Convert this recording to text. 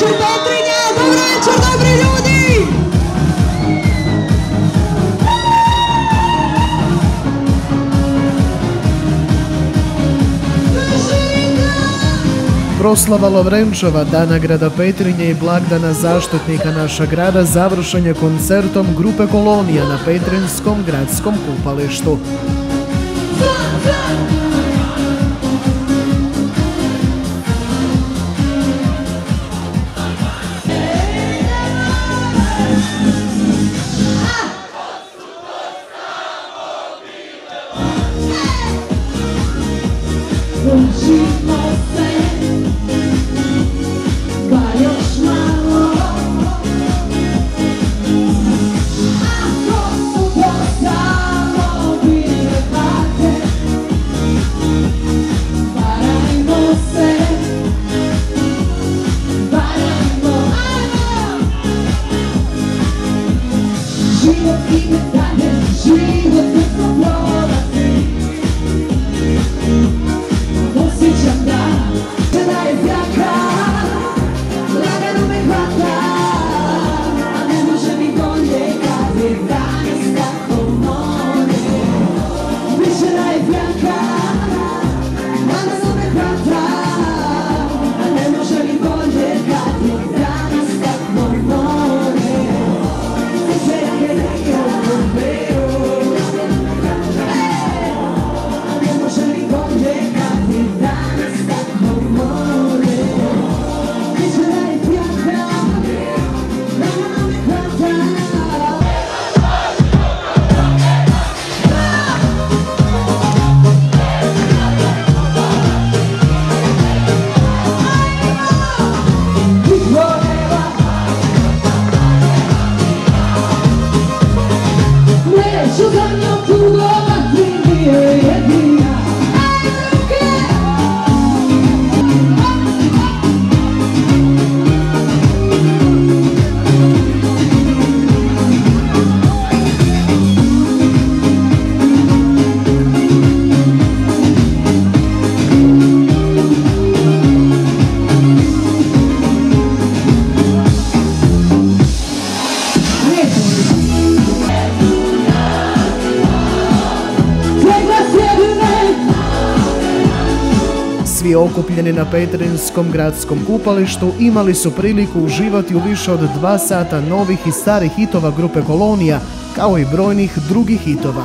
večer Petrinja, dobro večer dobri ljudi! Proslava Lovrenčova, Dana grada Petrinje i blagdana zaštitnika naša grada završen je koncertom grupe Kolonija na Petrinjskom gradskom kupalištu. Svi okupljeni na Petrinjskom gradskom kupalištu imali su priliku uživati u više od 2 sata novih i starih hitova grupe Kolonija, kao i brojnih drugih hitova.